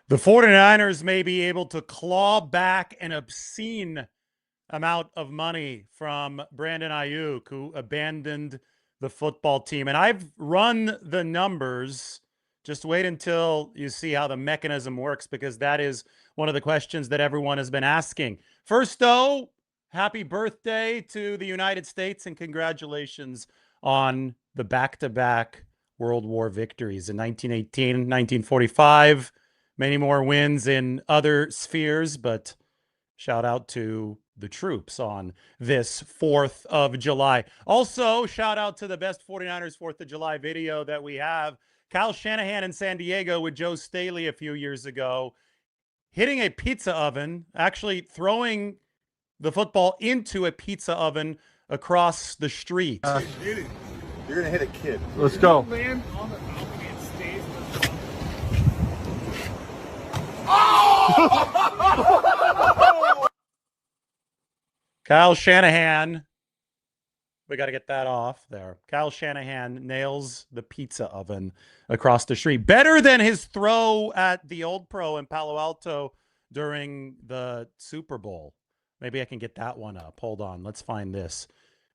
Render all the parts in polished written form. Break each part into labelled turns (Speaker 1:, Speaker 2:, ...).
Speaker 1: The 49ers may be able to claw back an obscene amount of money from Brandon Aiyuk, who abandoned the football team. And I've run the numbers. Just wait until you see how the mechanism works, because that is one of the questions that everyone has been asking. First, though, happy birthday to the United States and congratulations on the back-to-back World War victories in 1918, 1945. Many more wins in other spheres, but shout out to the troops on this 4th of July. Also, shout out to the best 49ers 4th of July video that we have. Kyle Shanahan in San Diego with Joe Staley a few years ago, hitting a pizza oven, actually throwing the football into a pizza oven across the street.
Speaker 2: You're going to hit a kid.
Speaker 3: Let's go.
Speaker 4: Land on the balcony and stays with the
Speaker 1: Kyle Shanahan, we got to get that off there. Kyle Shanahan nails the pizza oven across the street. Better than his throw at the Old Pro in Palo Alto during the Super Bowl. Maybe I can get that one up. Hold on. Let's find this.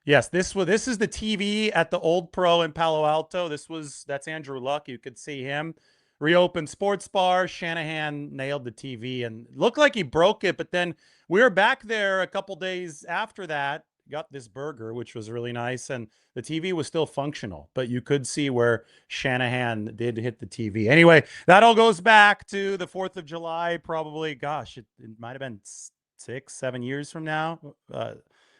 Speaker 1: Yes, this is the TV at the Old Pro in Palo Alto. That's Andrew Luck. You could see him. Reopened sports bar. Shanahan nailed the TV and looked like he broke it, but then we were back there a couple days after that, got this burger, which was really nice, and the TV was still functional, but you could see where Shanahan did hit the TV. Anyway, that all goes back to the 4th of July, probably, gosh, it might have been 6-7 years from now.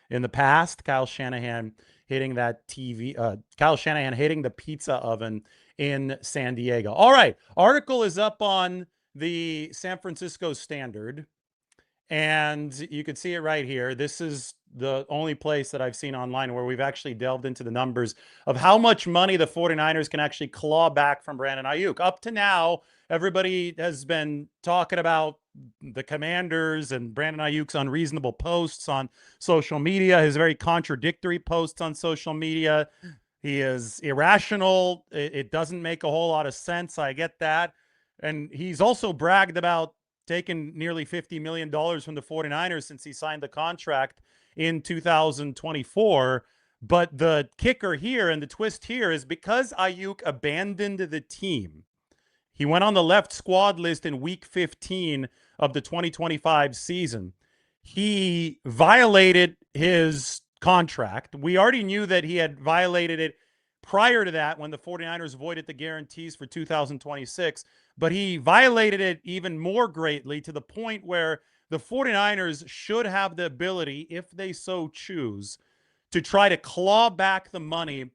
Speaker 1: In the past, Kyle Shanahan hitting that TV, Kyle Shanahan hitting the pizza oven in San Diego. All right, article is up on the San Francisco Standard, and you can see it right here. This is the only place that I've seen online where we've actually delved into the numbers of how much money the 49ers can actually claw back from Brandon Aiyuk. Up to now, everybody has been talking about the Commanders and Brandon Aiyuk's unreasonable posts on social media, his very contradictory posts on social media. He is irrational. It doesn't make a whole lot of sense. I get that. And he's also bragged about taking nearly $50 million from the 49ers since he signed the contract in 2024. But the kicker here and the twist here is because Aiyuk abandoned the team. He went on the left squad list in week 15 of the 2025 season. He violated his contract. We already knew that he had violated it prior to that when the 49ers voided the guarantees for 2026, but he violated it even more greatly to the point where the 49ers should have the ability, if they so choose, to try to claw back the money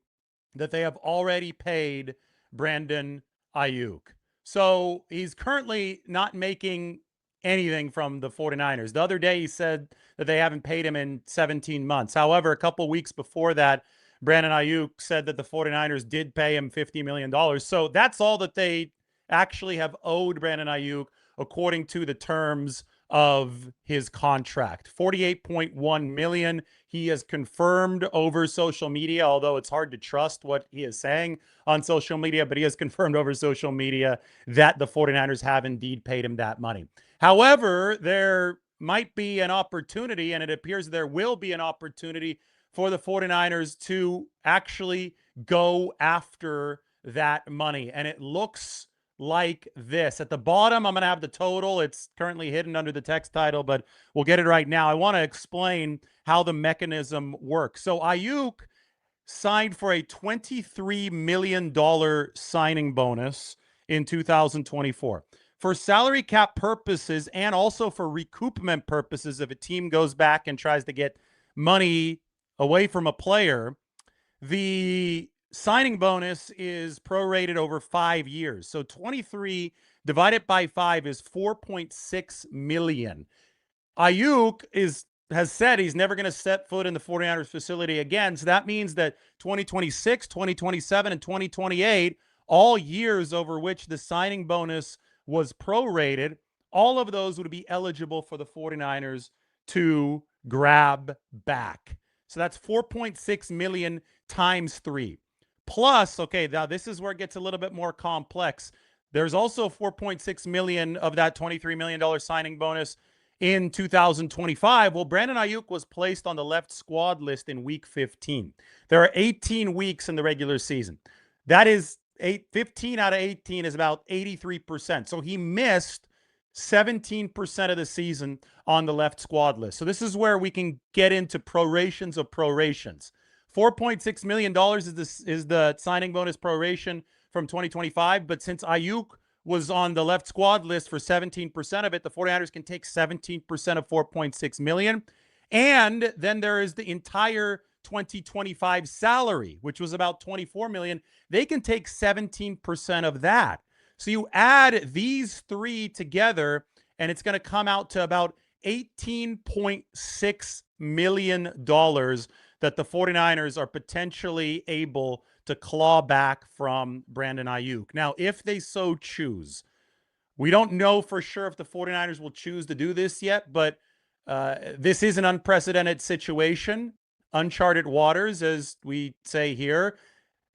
Speaker 1: that they have already paid Brandon Aiyuk. So he's currently not making anything from the 49ers. The other day he said that they haven't paid him in 17 months. However, a couple weeks before that, Brandon Aiyuk said that the 49ers did pay him $50 million. So that's all that they actually have owed Brandon Aiyuk according to the terms of his contract. $48.1 million. He has confirmed over social media, although it's hard to trust what he is saying on social media, but he has confirmed over social media that the 49ers have indeed paid him that money. However, there might be an opportunity, and it appears there will be an opportunity for the 49ers to actually go after that money. And it looks like this. At the bottom, I'm going to have the total. It's currently hidden under the text title, but we'll get it right now. I want to explain how the mechanism works. So Aiyuk signed for a $23 million signing bonus in 2024. For salary cap purposes and also for recoupment purposes, if a team goes back and tries to get money away from a player, the signing bonus is prorated over 5 years. So 23 divided by 5 is $4.6 million. Aiyuk has said he's never going to set foot in the 49ers facility again. So that means that 2026, 2027, and 2028, all years over which the signing bonus was prorated, all of those would be eligible for the 49ers to grab back. So that's 4.6 million times 3. Plus, okay, now this is where it gets a little bit more complex. There's also 4.6 million of that $23 million signing bonus in 2025. Well, Brandon Aiyuk was placed on the left squad list in week 15. There are 18 weeks in the regular season. That is 15 out of 18 is about 83%. So he missed 17% of the season on the left squad list. So this is where we can get into prorations of prorations. $4.6 million is the signing bonus proration from 2025. But since Aiyuk was on the left squad list for 17% of it, the 49ers can take 17% of 4.6 million. And then there is the entire 2025 salary, which was about 24 million. They can take 17% of that. So you add these three together, and it's going to come out to about $18.6 million that the 49ers are potentially able to claw back from Brandon Aiyuk. Now, if they so choose, we don't know for sure if the 49ers will choose to do this yet, but this is an unprecedented situation, uncharted waters, as we say here.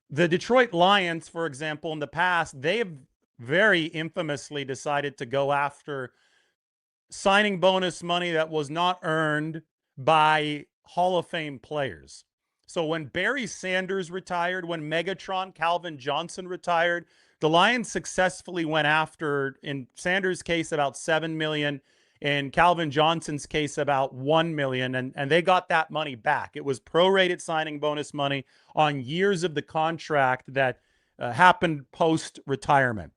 Speaker 1: The Detroit Lions, for example, in the past, they have very infamously decided to go after signing bonus money that was not earned by Hall of Fame players. So when Barry Sanders retired, when Megatron Calvin Johnson retired, the Lions successfully went after, in Sanders' case, about $7 million. In Calvin Johnson's case, about $1 million. And they got that money back. It was prorated signing bonus money on years of the contract that happened post-retirement.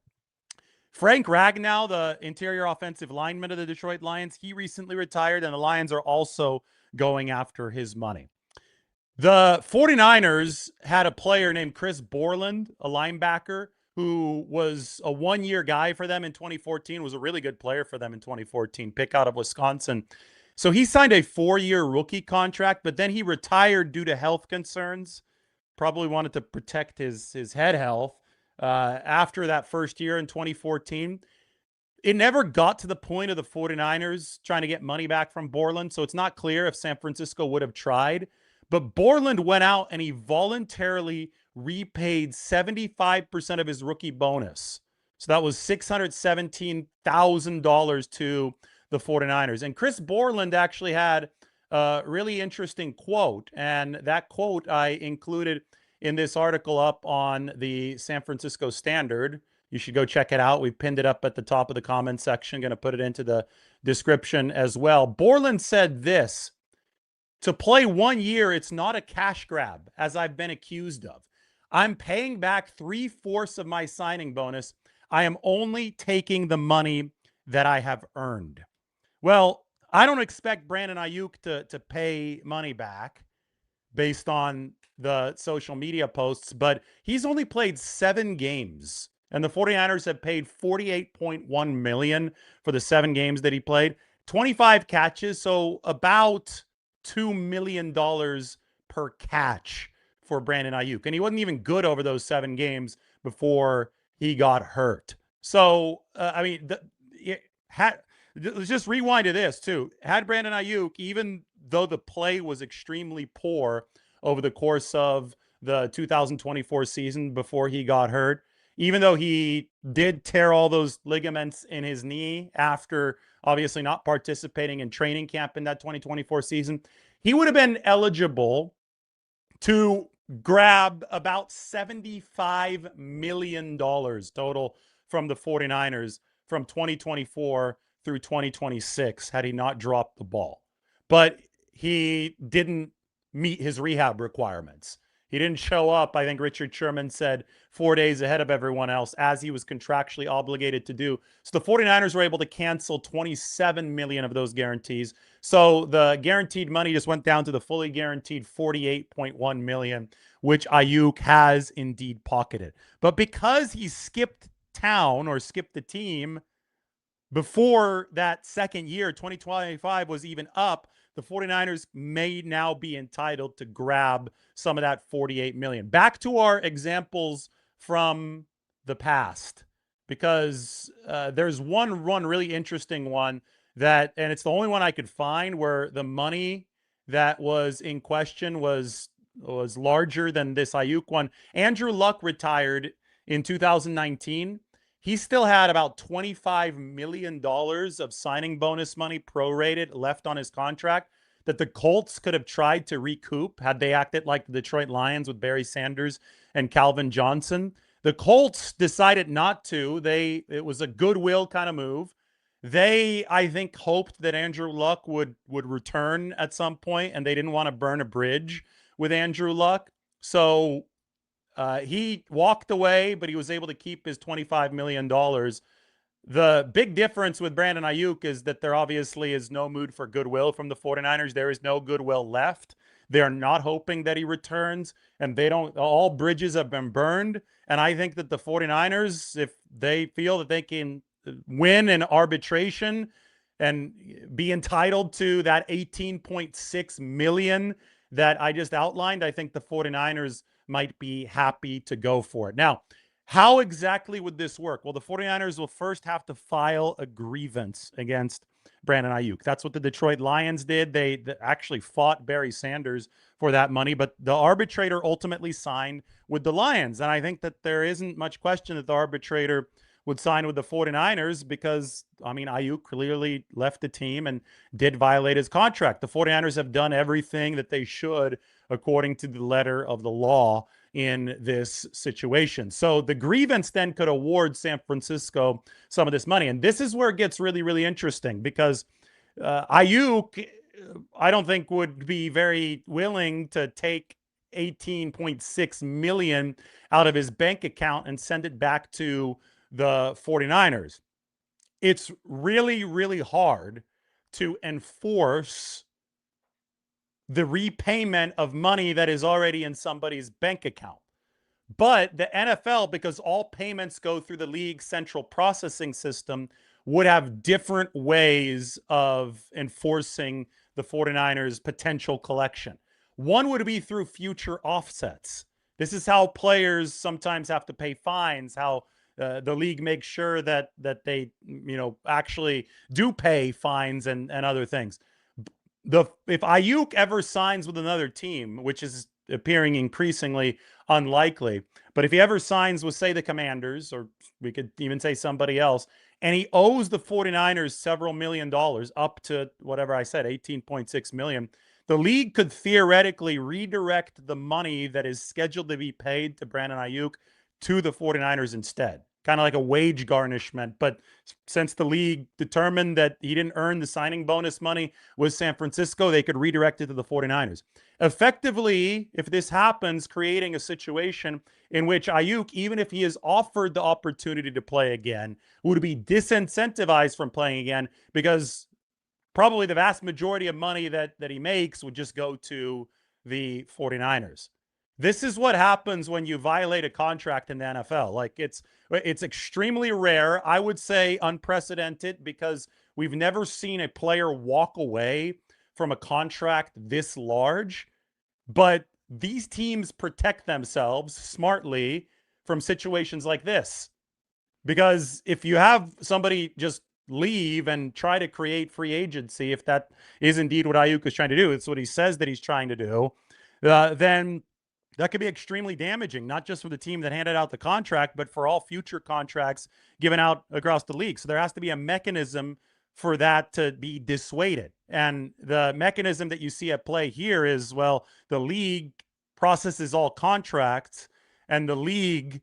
Speaker 1: Frank Ragnow, the interior offensive lineman of the Detroit Lions, he recently retired, and the Lions are also going after his money. The 49ers had a player named Chris Borland, a linebacker, who was a one-year guy for them in 2014, was a really good player for them in 2014, pick out of Wisconsin. So he signed a 4-year rookie contract, but then he retired due to health concerns. Probably wanted to protect his head health after that first year in 2014. It never got to the point of the 49ers trying to get money back from Borland, so it's not clear if San Francisco would have tried. But Borland went out and he voluntarily repaid 75% of his rookie bonus. So that was $617,000 to the 49ers. And Chris Borland actually had a really interesting quote. And that quote I included in this article up on the San Francisco Standard. You should go check it out. We've pinned it up at the top of the comment section. Going to put it into the description as well. Borland said this: "To play 1 year, it's not a cash grab, as I've been accused of. I'm paying back 3/4 of my signing bonus. I am only taking the money that I have earned." Well, I don't expect Brandon Aiyuk to pay money back based on the social media posts, but he's only played 7 games. And the 49ers have paid $48.1 million for the 7 games that he played. 25 catches, so about $2 million per catch for Brandon Aiyuk. And he wasn't even good over those 7 games before he got hurt. So, let's just rewind to this, too. Had Brandon Aiyuk, even though the play was extremely poor over the course of the 2024 season before he got hurt, even though he did tear all those ligaments in his knee after obviously not participating in training camp in that 2024 season, he would have been eligible to grab about $75 million total from the 49ers from 2024 through 2026 had he not dropped the ball. But he didn't meet his rehab requirements. He didn't show up, I think Richard Sherman said, 4 days ahead of everyone else, as he was contractually obligated to do. So the 49ers were able to cancel 27 million of those guarantees. So the guaranteed money just went down to the fully guaranteed 48.1 million, which Aiyuk has indeed pocketed. But because he skipped town or skipped the team before that second year, 2025 was even up, the 49ers may now be entitled to grab some of that 48 million. Back to our examples from the past, because there's one really interesting one that, and it's the only one I could find where the money that was in question was larger than this Aiyuk one. Andrew Luck retired in 2019. he still had about $25 million of signing bonus money prorated left on his contract that the Colts could have tried to recoup had they acted like the Detroit Lions with Barry Sanders and Calvin Johnson. The Colts decided not to. It was a goodwill kind of move. They, I think, hoped that Andrew Luck would return at some point, and they didn't want to burn a bridge with Andrew Luck. So he walked away, but he was able to keep his $25 million. The big difference with Brandon Aiyuk is that there obviously is no mood for goodwill from the 49ers. There is no goodwill left. They're not hoping that he returns, and all bridges have been burned. And I think that the 49ers, if they feel that they can win an arbitration and be entitled to that $18.6 million that I just outlined, I think the 49ers might be happy to go for it. Now, how exactly would this work? Well, the 49ers will first have to file a grievance against Brandon Aiyuk. That's what the Detroit Lions did. They actually fought Barry Sanders for that money, but the arbitrator ultimately signed with the Lions. And I think that there isn't much question that the arbitrator would sign with the 49ers because, I mean, Aiyuk clearly left the team and did violate his contract. The 49ers have done everything that they should according to the letter of the law in this situation. So the grievance then could award San Francisco some of this money. And this is where it gets really, really interesting because Aiyuk, I don't think would be very willing to take $18.6 million out of his bank account and send it back to the 49ers. It's really, really hard to enforce the repayment of money that is already in somebody's bank account. But the NFL, because all payments go through the league's central processing system, would have different ways of enforcing the 49ers' potential collection. One would be through future offsets. This is how players sometimes have to pay fines, how the league makes sure that they, actually do pay fines and other things. If Aiyuk ever signs with another team, which is appearing increasingly unlikely, but if he ever signs with, say, the Commanders, or we could even say somebody else, and he owes the 49ers several $1 million, up to whatever I said, $18.6 million, the league could theoretically redirect the money that is scheduled to be paid to Brandon Aiyuk to the 49ers instead. Kind of like a wage garnishment. But since the league determined that he didn't earn the signing bonus money with San Francisco, they could redirect it to the 49ers. Effectively, if this happens, creating a situation in which Aiyuk, even if he is offered the opportunity to play again, would be disincentivized from playing again because probably the vast majority of money that he makes would just go to the 49ers. This is what happens when you violate a contract in the NFL. Like it's extremely rare. I would say unprecedented because we've never seen a player walk away from a contract this large. But these teams protect themselves smartly from situations like this. Because if you have somebody just leave and try to create free agency, if that is indeed what Aiyuk is trying to do, it's what he says that he's trying to do, then that could be extremely damaging, not just for the team that handed out the contract, but for all future contracts given out across the league. So there has to be a mechanism for that to be dissuaded. And the mechanism that you see at play here is, well, the league processes all contracts, and the league,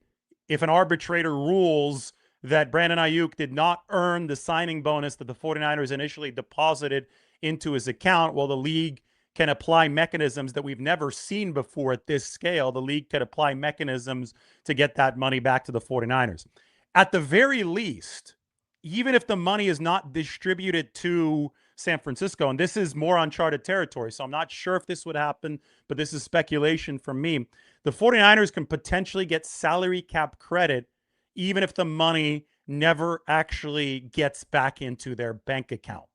Speaker 1: if an arbitrator rules that Brandon Aiyuk did not earn the signing bonus that the 49ers initially deposited into his account, well, the league can apply mechanisms that we've never seen before at this scale. The league could apply mechanisms to get that money back to the 49ers. At the very least, even if the money is not distributed to San Francisco, and this is more uncharted territory, so I'm not sure if this would happen, but this is speculation from me, the 49ers can potentially get salary cap credit even if the money never actually gets back into their bank account.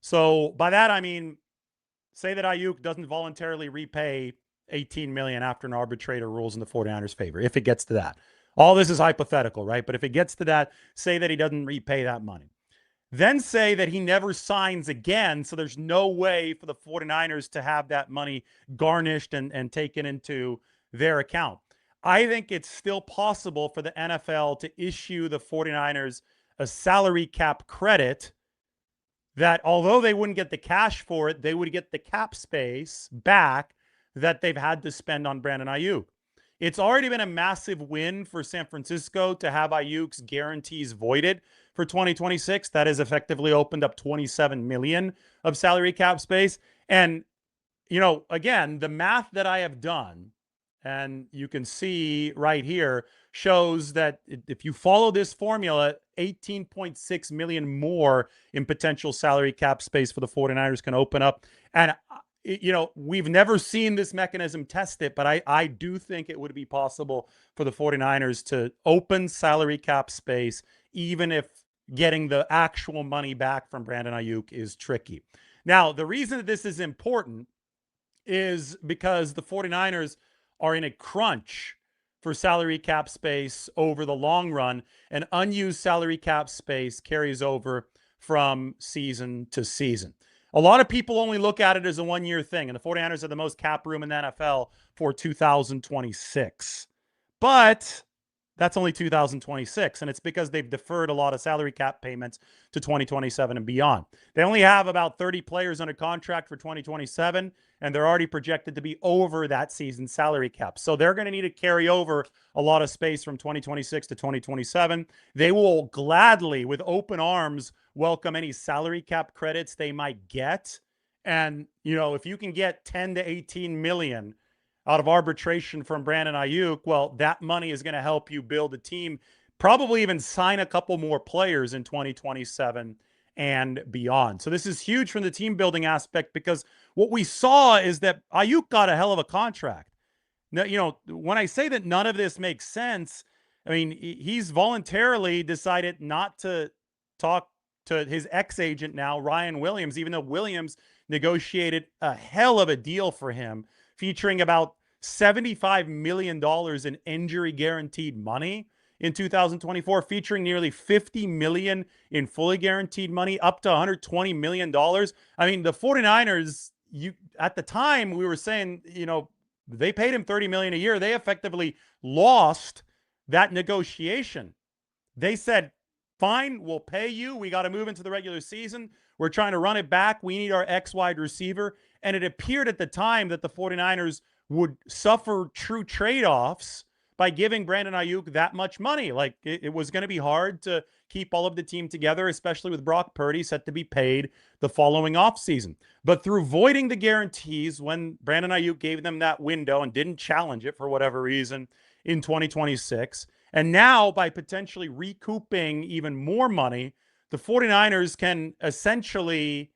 Speaker 1: So by that, I mean, say that Aiyuk doesn't voluntarily repay $18 million after an arbitrator rules in the 49ers' favor, if it gets to that. All this is hypothetical, right? But if it gets to that, say that he doesn't repay that money. Then say that he never signs again, so there's no way for the 49ers to have that money garnished and taken into their account. I think it's still possible for the NFL to issue the 49ers a salary cap credit that, although they wouldn't get the cash for it, they would get the cap space back that they've had to spend on Brandon Aiyuk. It's already been a massive win for San Francisco to have Aiyuk's guarantees voided for 2026. That has effectively opened up $27 million of salary cap space. And, you know, again, the math that I have done, and you can see right here, shows that if you follow this formula, 18.6 million more in potential salary cap space for the 49ers can open up. And, you know, we've never seen this mechanism tested, but I do think it would be possible for the 49ers to open salary cap space, even if getting the actual money back from Brandon Aiyuk is tricky. Now, the reason that this is important is because the 49ers are in a crunch for salary cap space over the long run, and unused salary cap space carries over from season to season. A lot of people only look at it as a one-year thing, and the 49ers have the most cap room in the NFL for 2026. But that's only 2026, and it's because they've deferred a lot of salary cap payments to 2027 and beyond. They only have about 30 players under contract for 2027, and they're already projected to be over that season's salary cap. So they're going to need to carry over a lot of space from 2026 to 2027. They will gladly, with open arms, welcome any salary cap credits they might get. And, you know, if you can get 10 to 18 million out of arbitration from Brandon Aiyuk, well, that money is going to help you build a team, probably even sign a couple more players in 2027 and beyond. So this is huge from the team building aspect, because what we saw is that Aiyuk got a hell of a contract. Now, you know, when I say that none of this makes sense, I mean, he's voluntarily decided not to talk to his ex-agent now, Ryan Williams, even though Williams negotiated a hell of a deal for him, featuring about $75 million in injury guaranteed money in 2024, featuring nearly $50 million in fully guaranteed money, up to $120 million. I mean, the 49ers, at the time, we were saying, you know, they paid him $30 million a year. They effectively lost that negotiation. They said, fine, we'll pay you. We got to move into the regular season. We're trying to run it back. We need our X-wide receiver. And it appeared at the time that the 49ers would suffer true trade-offs by giving Brandon Aiyuk that much money. Like, it was going to be hard to keep all of the team together, especially with Brock Purdy set to be paid the following offseason. But through voiding the guarantees, when Brandon Aiyuk gave them that window and didn't challenge it for whatever reason in 2026, and now by potentially recouping even more money, the 49ers can essentially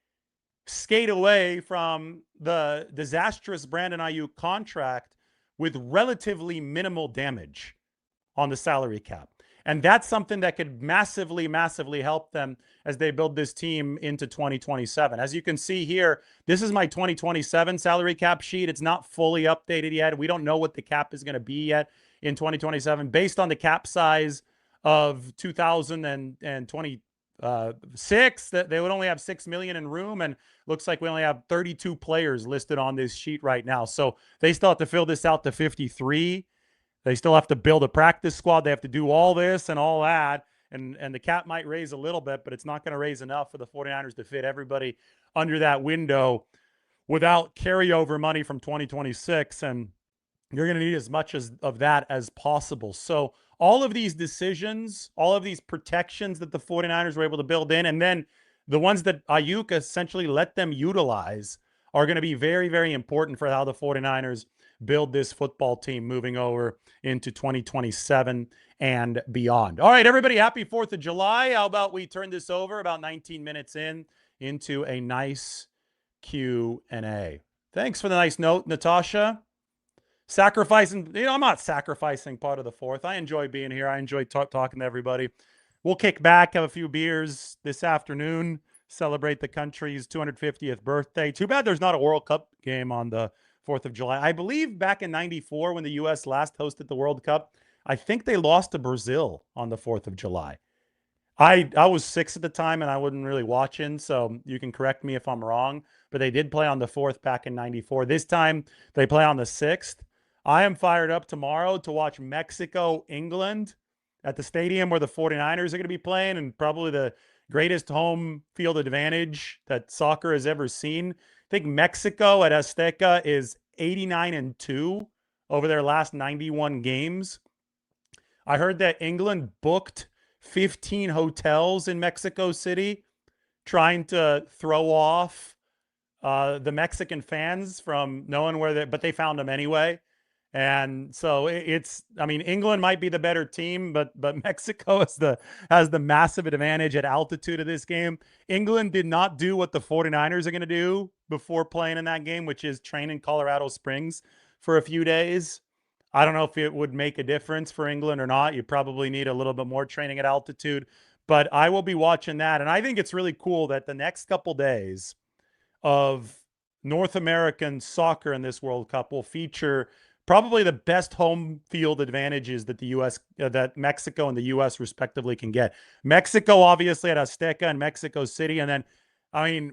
Speaker 1: skate away from the disastrous Brandon Aiyuk contract with relatively minimal damage on the salary cap. And that's something that could massively, massively help them as they build this team into 2027. As you can see here, this is my 2027 salary cap sheet. It's not fully updated yet. We don't know what the cap is going to be yet in 2027. Based on the cap size of 2026, that they would only have $6 million in room, and looks like we only have 32 players listed on this sheet right now. So they still have to fill this out to 53. They still have to build a practice squad. They have to do all this and all that. And the cap might raise a little bit, but it's not going to raise enough for the 49ers to fit everybody under that window without carryover money from 2026. And you're going to need as much of that as possible. So all of these decisions, all of these protections that the 49ers were able to build in, and then the ones that Aiyuk essentially let them utilize, are going to be very, very important for how the 49ers build this football team moving over into 2027 and beyond. All right, everybody, happy 4th of July. How about we turn this over about 19 minutes into a nice Q&A. Thanks for the nice note, Natasha. Sacrificing, you know, I'm not sacrificing part of the 4th. I enjoy being here. I enjoy talking to everybody. We'll kick back, have a few beers this afternoon, celebrate the country's 250th birthday. Too bad there's not a World Cup game on the 4th of July. I believe back in '94 when the U.S. last hosted the World Cup, I think they lost to Brazil on the 4th of July. I was 6 at the time and I wasn't really watching, so you can correct me if I'm wrong, but they did play on the 4th back in '94. This time they play on the 6th. I am fired up tomorrow to watch Mexico, England at the stadium where the 49ers are going to be playing, and probably the greatest home field advantage that soccer has ever seen. I think Mexico at Azteca is 89-2 over their last 91 games. I heard that England booked 15 hotels in Mexico City trying to throw off the Mexican fans from knowing where they, but they found them anyway. And so it's, I mean, England might be the better team, but Mexico has the massive advantage at altitude of this game. England did not do what the 49ers are going to do before playing in that game, which is train in Colorado Springs for a few days. I don't know if it would make a difference for England or not. You probably need a little bit more training at altitude, but I will be watching that. And I think it's really cool that the next couple days of North American soccer in this World Cup will feature probably the best home field advantages that the U.S., that Mexico and the U.S. respectively can get. Mexico, obviously, at Azteca and Mexico City. And then, I mean,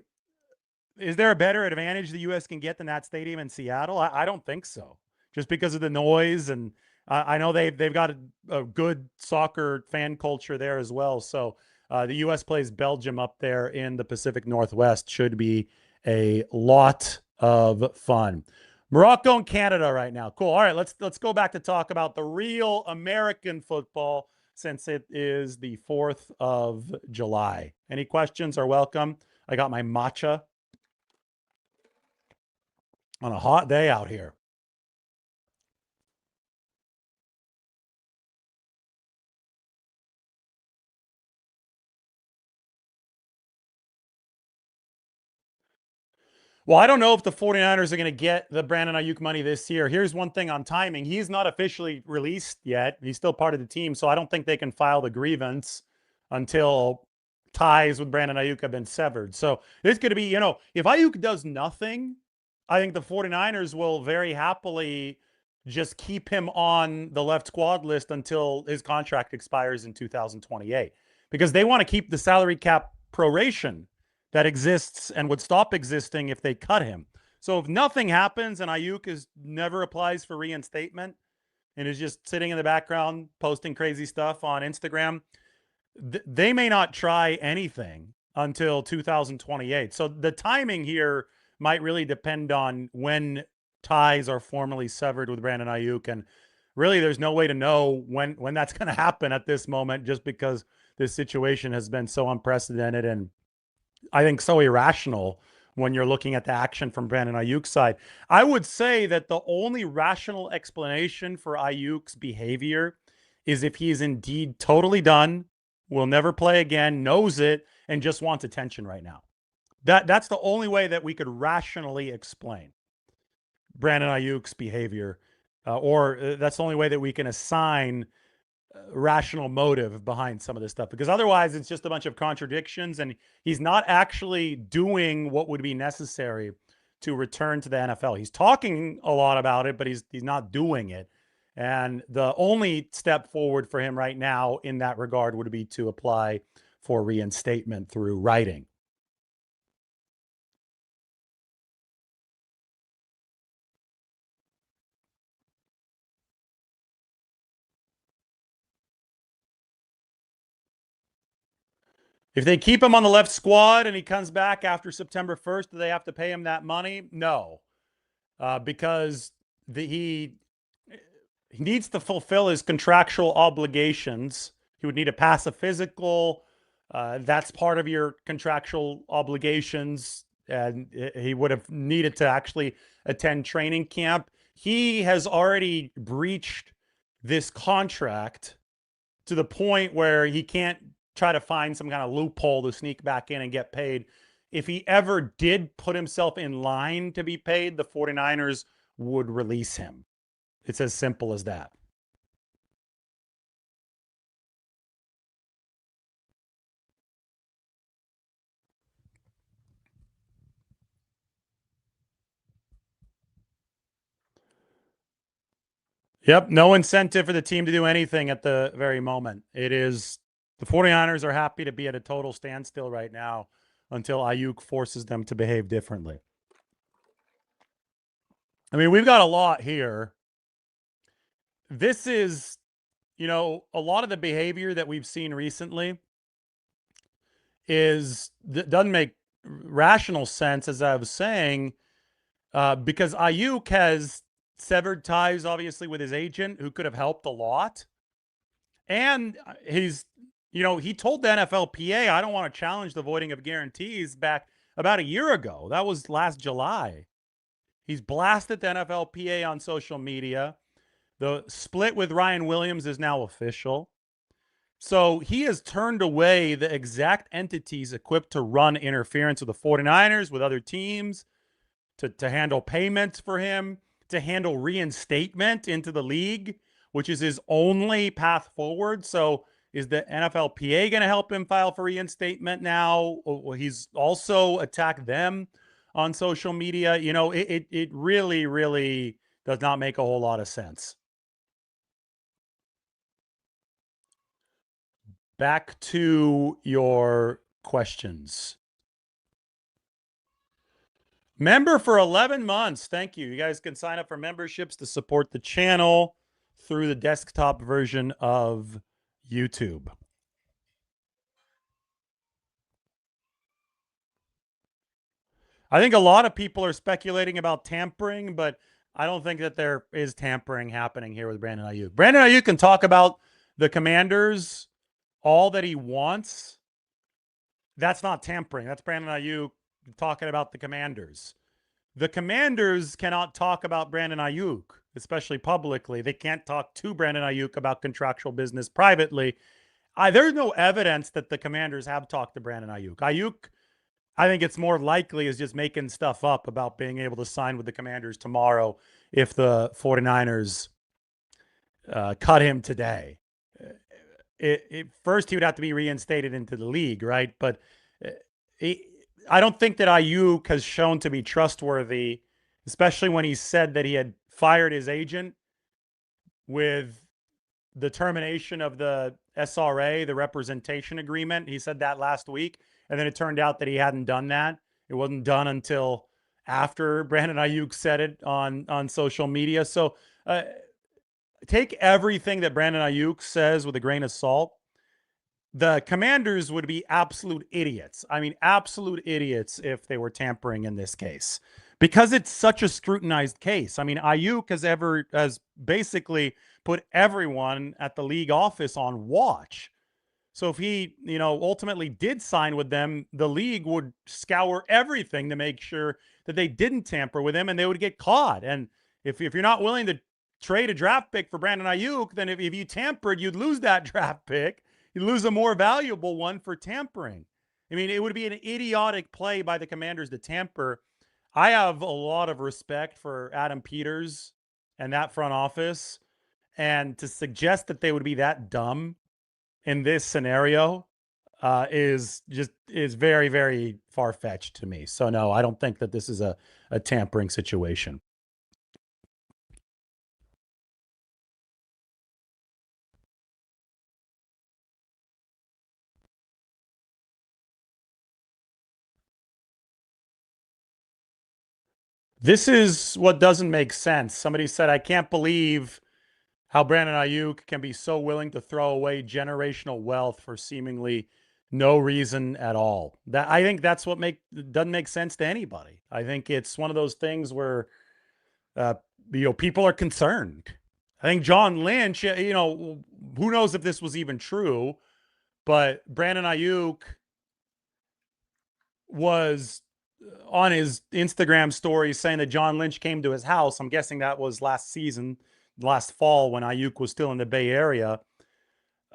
Speaker 1: is there a better advantage the U.S. can get than that stadium in Seattle? I don't think so. Just because of the noise, and I know they've got a good soccer fan culture there as well. So the U.S. plays Belgium up there in the Pacific Northwest. Should be a lot of fun. Morocco and Canada right now. Cool. All right, let's go back to talk about the real American football since it is the 4th of July. Any questions are welcome. I got my matcha on a hot day out here. Well, I don't know if the 49ers are going to get the Brandon Aiyuk money this year. Here's one thing on timing. He's not officially released yet. He's still part of the team, so I don't think they can file the grievance until ties with Brandon Aiyuk have been severed. So it's going to be, you know, if Aiyuk does nothing, I think the 49ers will very happily just keep him on the left squad list until his contract expires in 2028 because they want to keep the salary cap proration that exists and would stop existing if they cut him. So if nothing happens and Aiyuk never applies for reinstatement and is just sitting in the background posting crazy stuff on Instagram, they may not try anything until 2028. So the timing here might really depend on when ties are formally severed with Brandon Aiyuk. And really, there's no way to know when that's going to happen at this moment, just because this situation has been so unprecedented and I think so irrational when you're looking at the action from Brandon Aiyuk's side. I would say that the only rational explanation for Aiyuk's behavior is if he is indeed totally done, will never play again, knows it, and just wants attention right now. That's the only way that we could rationally explain Brandon Aiyuk's behavior, or that's the only way that we can assign rational motive behind some of this stuff, because otherwise it's just a bunch of contradictions and he's not actually doing what would be necessary to return to the NFL. He's talking a lot about it, but he's not doing it. And the only step forward for him right now in that regard would be to apply for reinstatement through writing. If they keep him on the left squad and he comes back after September 1st, do they have to pay him that money? No, because he needs to fulfill his contractual obligations. He would need to pass a physical. That's part of your contractual obligations. And he would have needed to actually attend training camp. He has already breached this contract to the point where he can't try to find some kind of loophole to sneak back in and get paid. If he ever did put himself in line to be paid, the 49ers would release him. It's as simple as that. Yep, no incentive for the team to do anything at the very moment. It is the 49ers are happy to be at a total standstill right now until Aiyuk forces them to behave differently. I mean, we've got a lot here. this is, a lot of the behavior that we've seen recently doesn't make rational sense, as I was saying, because Aiyuk has severed ties, obviously, with his agent, who could have helped a lot. And he told the NFLPA, I don't want to challenge the voiding of guarantees back about a year ago. That was last July. He's blasted the NFLPA on social media. The split with Ryan Williams is now official. So he has turned away the exact entities equipped to run interference with the 49ers, with other teams, to handle payments for him, to handle reinstatement into the league, which is his only path forward. So is the NFLPA going to help him file for reinstatement now? He's also attacked them on social media. It really, really does not make a whole lot of sense. Back to your questions. Member for 11 months. Thank you. You guys can sign up for memberships to support the channel through the desktop version of YouTube. I think a lot of people are speculating about tampering, but I don't think that there is tampering happening here with Brandon Aiyuk. Brandon Aiyuk can talk about the Commanders all that he wants. That's not tampering. That's Brandon Aiyuk talking about the Commanders. The Commanders cannot talk about Brandon Aiyuk, especially publicly. They can't talk to Brandon Aiyuk about contractual business privately. There's no evidence that the Commanders have talked to Brandon Aiyuk. Aiyuk, I think it's more likely, is just making stuff up about being able to sign with the Commanders tomorrow if the 49ers cut him today. First, he would have to be reinstated into the league, right? But I don't think that Aiyuk has shown to be trustworthy, especially when he said that he had fired his agent with the termination of the SRA, the representation agreement. He said that last week, and then it turned out that he hadn't done that. It wasn't done until after Brandon Aiyuk said it on social media. So take everything that Brandon Aiyuk says with a grain of salt. The Commanders would be absolute idiots. I mean, absolute idiots if they were tampering in this case, because it's such a scrutinized case. I mean, Aiyuk has basically put everyone at the league office on watch. So if he, ultimately did sign with them, the league would scour everything to make sure that they didn't tamper with him, and they would get caught. And if you're not willing to trade a draft pick for Brandon Aiyuk, then if you tampered, you'd lose that draft pick. You lose a more valuable one for tampering. I mean, it would be an idiotic play by the Commanders to tamper. I have a lot of respect for Adam Peters and that front office. And to suggest that they would be that dumb in this scenario is very, very far-fetched to me. So no, I don't think that this is a tampering situation. This is what doesn't make sense. Somebody said, I can't believe how Brandon Aiyuk can be so willing to throw away generational wealth for seemingly no reason at all. I think that's what doesn't make sense to anybody. I think it's one of those things where people are concerned. I think John Lynch, who knows if this was even true, but Brandon Aiyuk was on his Instagram story saying that John Lynch came to his house. I'm guessing that was last fall when Aiyuk was still in the Bay Area.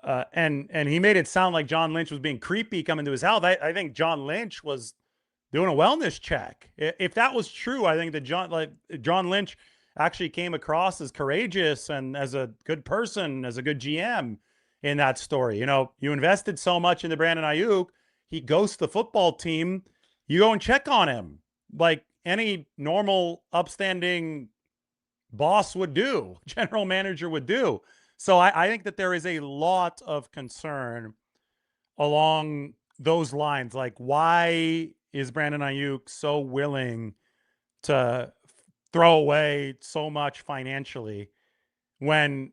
Speaker 1: And he made it sound like John Lynch was being creepy coming to his house. I think John Lynch was doing a wellness check. If that was true, I think that John Lynch actually came across as courageous and as a good person, as a good GM in that story. You invested so much into Brandon Aiyuk, he ghosts the football team. You go and check on him like any normal, upstanding boss would do, general manager would do. So I think that there is a lot of concern along those lines. Like, why is Brandon Aiyuk so willing to throw away so much financially when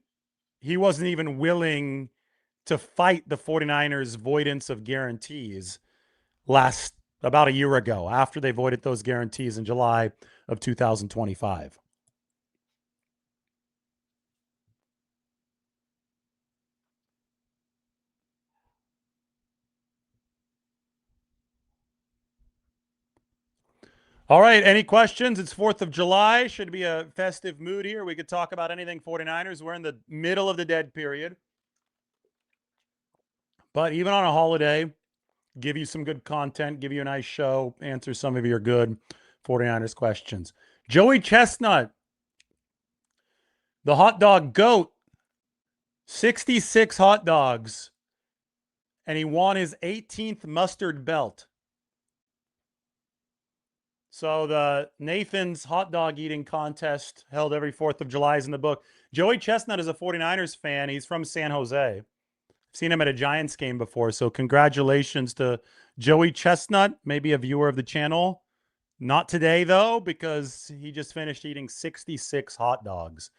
Speaker 1: he wasn't even willing to fight the 49ers' avoidance of guarantees about a year ago, after they voided those guarantees in July of 2025. All right, any questions? It's 4th of July. Should be a festive mood here. We could talk about anything 49ers. We're in the middle of the dead period. But even on a holiday, give you some good content, give you a nice show, answer some of your good 49ers questions. Joey Chestnut, the hot dog goat, 66 hot dogs, and he won his 18th mustard belt. So the Nathan's hot dog eating contest held every 4th of July is in the book. Joey Chestnut is a 49ers fan. He's from San Jose. I've seen him at a Giants game before. So congratulations to Joey Chestnut, maybe a viewer of the channel. Not today, though, because he just finished eating 66 hot dogs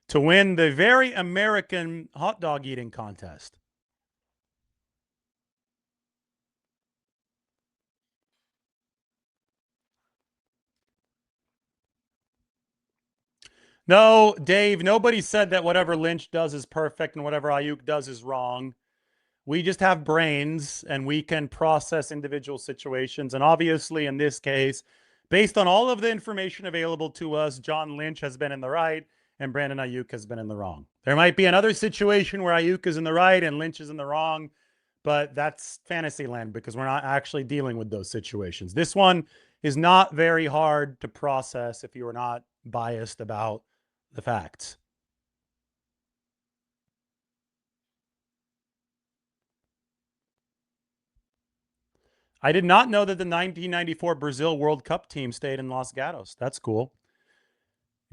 Speaker 1: to win the very American hot dog eating contest. No, Dave, nobody said that whatever Lynch does is perfect and whatever Aiyuk does is wrong. We just have brains and we can process individual situations. And obviously, in this case, based on all of the information available to us, John Lynch has been in the right and Brandon Aiyuk has been in the wrong. There might be another situation where Aiyuk is in the right and Lynch is in the wrong, but that's fantasy land because we're not actually dealing with those situations. This one is not very hard to process if you are not biased about the facts. I did not know that the 1994 Brazil World Cup team stayed in Los Gatos. That's cool.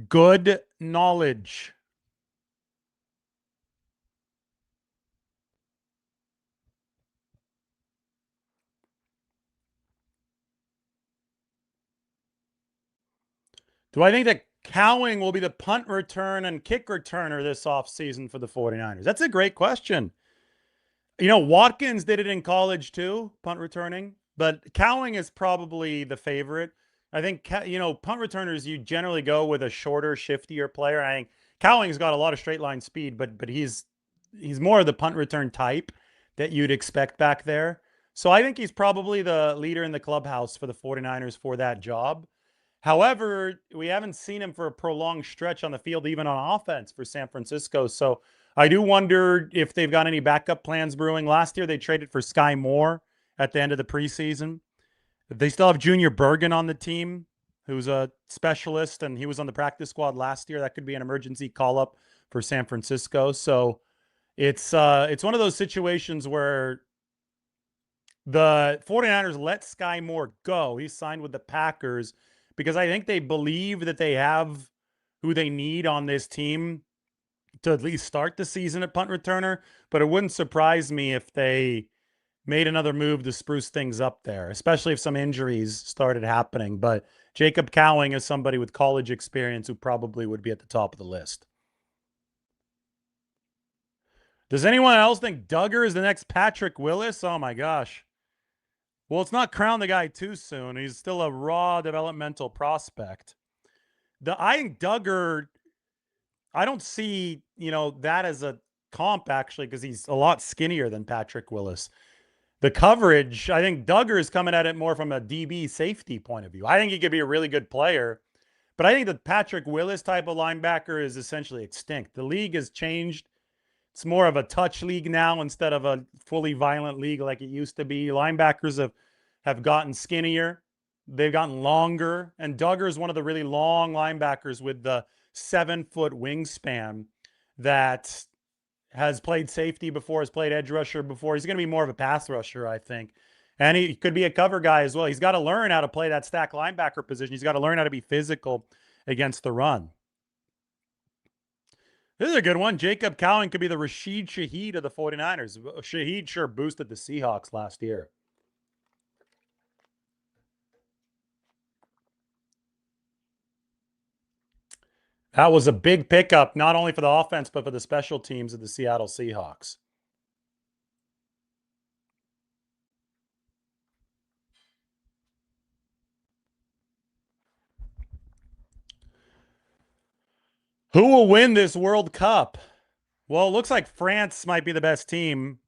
Speaker 1: Good knowledge. Do I think that Cowing will be the punt return and kick returner this offseason for the 49ers? That's a great question. You know, Watkins did it in college too, punt returning, but Cowing is probably the favorite. I think, punt returners, you generally go with a shorter, shiftier player. I think Cowing's got a lot of straight line speed, but he's more of the punt return type that you'd expect back there. So I think he's probably the leader in the clubhouse for the 49ers for that job. However, we haven't seen him for a prolonged stretch on the field, even on offense for San Francisco. So I do wonder if they've got any backup plans brewing. Last year, they traded for Sky Moore at the end of the preseason. They still have Junior Bergen on the team, who's a specialist, and he was on the practice squad last year. That could be an emergency call-up for San Francisco. So it's one of those situations where the 49ers let Sky Moore go. He signed with the Packers because I think they believe that they have who they need on this team to at least start the season at punt returner. But it wouldn't surprise me if they made another move to spruce things up there, especially if some injuries started happening. But Jacob Cowing is somebody with college experience who probably would be at the top of the list. Does anyone else think Duggar is the next Patrick Willis? Oh my gosh. Well, let's not crown the guy too soon. He's still a raw developmental prospect. I think Duggar, I don't see, that as a comp actually, because he's a lot skinnier than Patrick Willis. The coverage, I think Duggar is coming at it more from a DB safety point of view. I think he could be a really good player, but I think the Patrick Willis type of linebacker is essentially extinct. The league has changed. It's more of a touch league now instead of a fully violent league like it used to be. Linebackers have gotten skinnier. They've gotten longer. And Duggar is one of the really long linebackers with the 7-foot wingspan that has played safety before, has played edge rusher before. He's going to be more of a pass rusher, I think. And he could be a cover guy as well. He's got to learn how to play that stack linebacker position. He's got to learn how to be physical against the run. This is a good one. Jacob Cowing could be the Rashid Shaheed of the 49ers. Shaheed sure boosted the Seahawks last year. That was a big pickup, not only for the offense, but for the special teams of the Seattle Seahawks. Who will win this World Cup? Well, it looks like France might be the best team.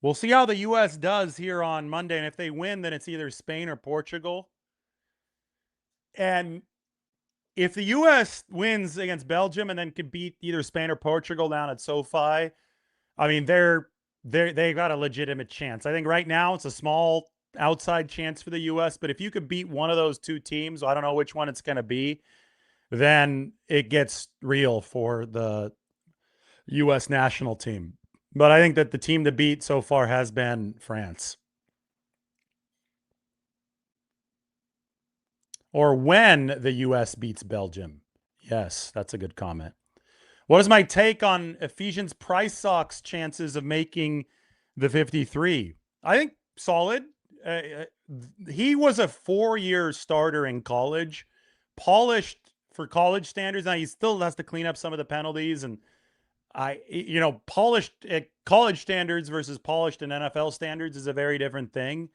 Speaker 1: We'll see how the U.S. does here on Monday. And if they win, then it's either Spain or Portugal. And if the U.S. wins against Belgium and then could beat either Spain or Portugal down at SoFi, I mean, they've got a legitimate chance. I think right now it's a small outside chance for the U.S., but if you could beat one of those two teams, I don't know which one it's going to be, then it gets real for the U.S. national team. But I think that the team to beat so far has been France. Or when the U.S. beats Belgium. Yes, that's a good comment. What is my take on Ephesians Price Sock's chances of making the 53? I think solid. He was a 4-year starter in college, polished for college standards. Now he still has to clean up some of the penalties, and polished at college standards versus polished in NFL standards is a very different thing.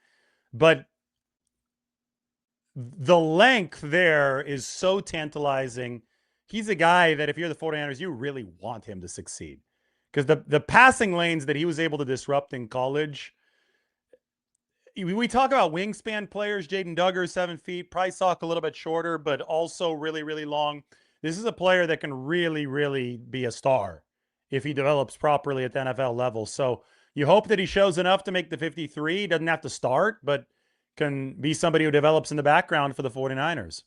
Speaker 1: But the length there is so tantalizing. He's a guy that if you're the 49ers, you really want him to succeed. Because the passing lanes that he was able to disrupt in college, we talk about wingspan players. Jaden Duggar, 7 feet. Price Hawk a little bit shorter, but also really, really long. This is a player that can really, really be a star if he develops properly at the NFL level. So you hope that he shows enough to make the 53. He doesn't have to start, but can be somebody who develops in the background for the 49ers.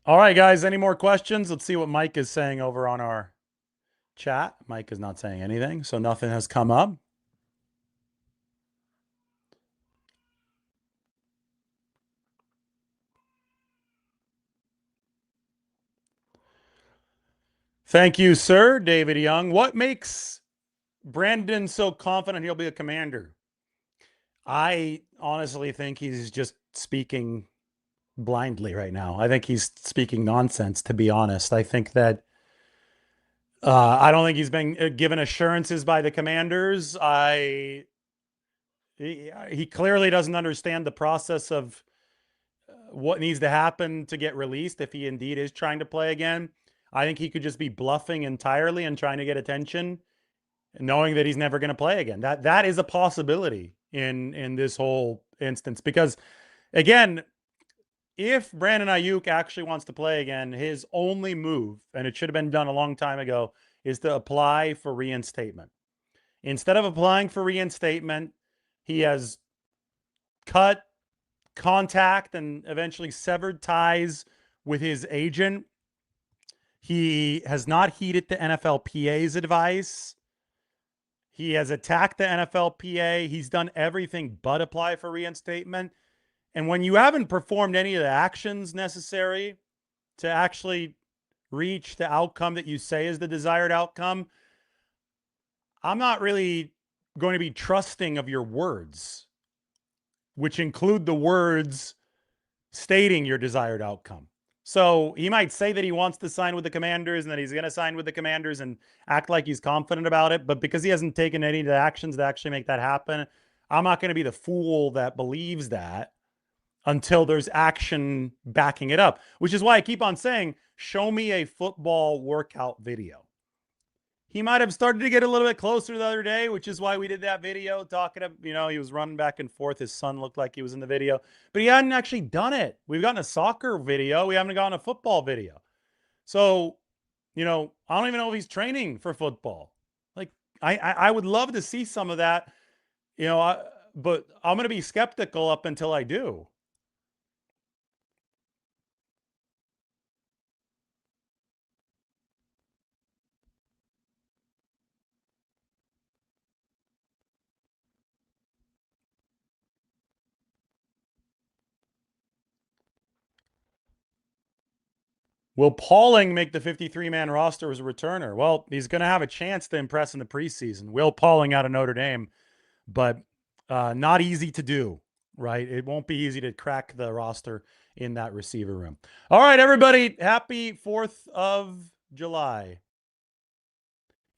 Speaker 1: All right, guys, any more questions? Let's see what Mike is saying over on our chat. Mike is not saying anything, so nothing has come up. Thank you, sir, David Young. What makes Brandon so confident he'll be a commander? I honestly think he's just speaking blindly right now. I think he's speaking nonsense, to be honest. I think that I don't think he's been given assurances by the Commanders. He clearly doesn't understand the process of what needs to happen to get released if he indeed is trying to play again. I think he could just be bluffing entirely and trying to get attention, knowing that he's never going to play again. That is a possibility in this whole instance. Because again, if Brandon Aiyuk actually wants to play again, his only move, and it should have been done a long time ago, is to apply for reinstatement. Instead of applying for reinstatement, he has cut contact and eventually severed ties with his agent. He has not heeded the NFLPA's advice. He has attacked the NFLPA. He's done everything but apply for reinstatement. And when you haven't performed any of the actions necessary to actually reach the outcome that you say is the desired outcome, I'm not really going to be trusting of your words, which include the words stating your desired outcome. So he might say that he wants to sign with the Commanders and that he's going to sign with the Commanders and act like he's confident about it. But because he hasn't taken any of the actions to actually make that happen, I'm not going to be the fool that believes that until there's action backing it up, which is why I keep on saying, show me a football workout video. He might have started to get a little bit closer the other day, which is why we did that video talking of, he was running back and forth. His son looked like he was in the video, but he hadn't actually done it. We've gotten a soccer video. We haven't gotten a football video. So, I don't even know if he's training for football. Like I would love to see some of that, but I'm going to be skeptical up until I do. Will Pauling make the 53-man roster as a returner? Well, he's going to have a chance to impress in the preseason. Will Pauling out of Notre Dame, but not easy to do, right? It won't be easy to crack the roster in that receiver room. All right, everybody, happy 4th of July.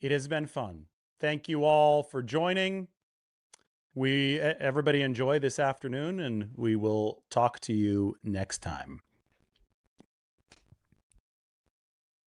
Speaker 1: It has been fun. Thank you all for joining. Everybody enjoy this afternoon, and we will talk to you next time.